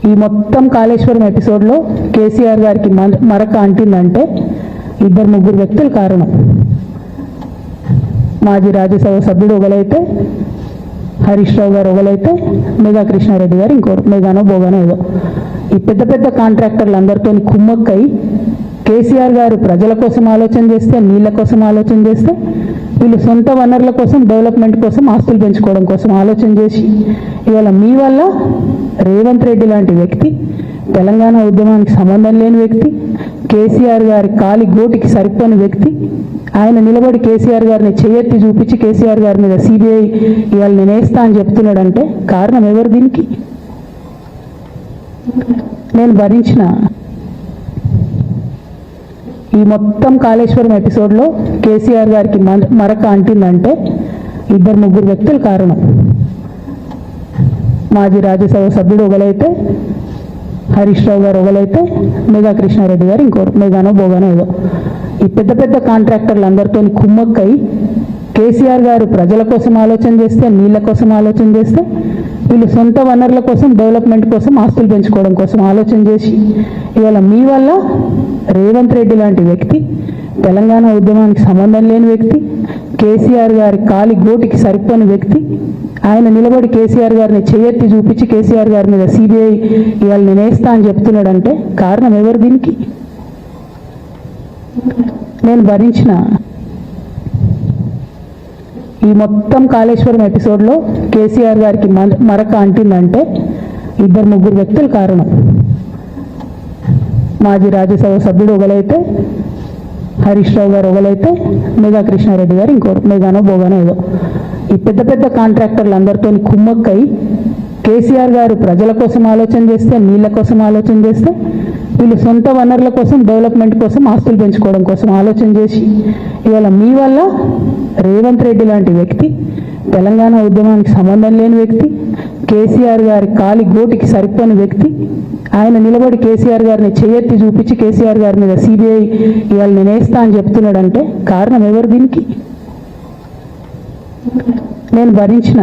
ఈ మొత్తం కాళేశ్వరం ఎపిసోడ్లో కేసీఆర్ గారికి మరక అంటిందంటే ఇద్దరు ముగ్గురు వ్యక్తులు కారణం. మాజీ రాజ్యసభ సభ్యుడు ఒకలైతే, హరీష్ రావు గారు ఒకలైతే, మెగా కృష్ణారెడ్డి గారు ఇంకోరు, మెగానో బోగానో ఏదో. ఈ పెద్ద పెద్ద కాంట్రాక్టర్లు అందరితో కుమ్మక్కై కేసీఆర్ గారు ప్రజల కోసం ఆలోచన చేస్తే, నీళ్ళ కోసం ఆలోచన చేస్తే, వీళ్ళు సొంత వనరుల కోసం, డెవలప్మెంట్ కోసం, ఆస్తులు పెంచుకోవడం కోసం ఆలోచన చేసి ఇవాళ మీ వల్ల రేవంత్ రెడ్డి లాంటి వ్యక్తి, తెలంగాణ ఉద్యమానికి సంబంధం లేని వ్యక్తి, కేసీఆర్ గారి కాలి గోటికి సరిపోని వ్యక్తి, ఆయన నిలబడి కేసీఆర్ గారిని చేయెత్తి చూపించి కేసీఆర్ గారి మీద సిబిఐ ఇవాళ నేను వేస్తా అని చెప్తున్నాడంటే కారణం ఎవరు? దీనికి నేను భరించిన ఈ మొత్తం కాళేశ్వరం ఎపిసోడ్లో కేసీఆర్ గారికి మరక అంటిందంటే ఇద్దరు ముగ్గురు వ్యక్తులు కారణం. మాజీ రాజ్యసభ సభ్యుడు ఒకలైతే, హరీష్ రావు గారు ఒకలైతే, మెగా కృష్ణారెడ్డి గారు ఇంకోరు, మెగానో బోగానో ఏదో. ఈ పెద్ద పెద్ద కాంట్రాక్టర్లు అందరితో కుమ్మక్కై కేసీఆర్ గారు ప్రజల కోసం ఆలోచన చేస్తే, నీళ్ళ కోసం ఆలోచన చేస్తే, వీళ్ళు సొంత వనరుల కోసం, డెవలప్మెంట్ కోసం, ఆస్తులు పెంచుకోవడం కోసం ఆలోచన చేసి ఇవాళ మీ వల్ల రేవంత్ రెడ్డి లాంటి వ్యక్తి, తెలంగాణ ఉద్యమానికి సంబంధం లేని వ్యక్తి, కేసీఆర్ గారి కాలి గోటికి సరిపోని వ్యక్తి, ఆయన నిలబడి కేసీఆర్ గారిని చేయెత్తి చూపించి కేసీఆర్ గారి మీద సిబిఐ ఇవాళ నేను వేస్తా అని చెప్తున్నాడంటే కారణం ఎవరు? దీనికి నేను భరించిన ఈ మొత్తం కాళేశ్వరం ఎపిసోడ్లో కేసీఆర్ గారికి మరక అంటిందంటే ఇద్దరు ముగ్గురు వ్యక్తులు కారణం. మాజీ రాజ్యసభ సభ్యుడు ఒకలైతే, హరీష్ రావు గారు ఒకలైతే, మెగా కృష్ణారెడ్డి గారు ఇంకోరు, మెగానో బోగానో ఏదో. ఈ పెద్ద పెద్ద కాంట్రాక్టర్లు అందరితో కుమ్మక్కై కేసీఆర్ గారు ప్రజల కోసం ఆలోచన చేస్తే, నీళ్ళ కోసం ఆలోచన చేస్తే, వీళ్ళు సొంత వనరుల కోసం, డెవలప్మెంట్ కోసం, ఆస్తులు పెంచుకోవడం కోసం ఆలోచన చేసి ఇవాళ మీ వల్ల రేవంత్ రెడ్డి లాంటి వ్యక్తి, తెలంగాణ ఉద్యమానికి సంబంధం లేని వ్యక్తి, కేసీఆర్ గారి కాలి గోటికి సరిపోని వ్యక్తి, ఆయన నిలబడి కేసీఆర్ గారిని చేయెత్తి చూపించి కేసీఆర్ గారి మీద సిబిఐ ఇవాళ నేను వేస్తా అని చెప్తున్నాడంటే కారణం ఎవరు? దీనికి నేను భరించిన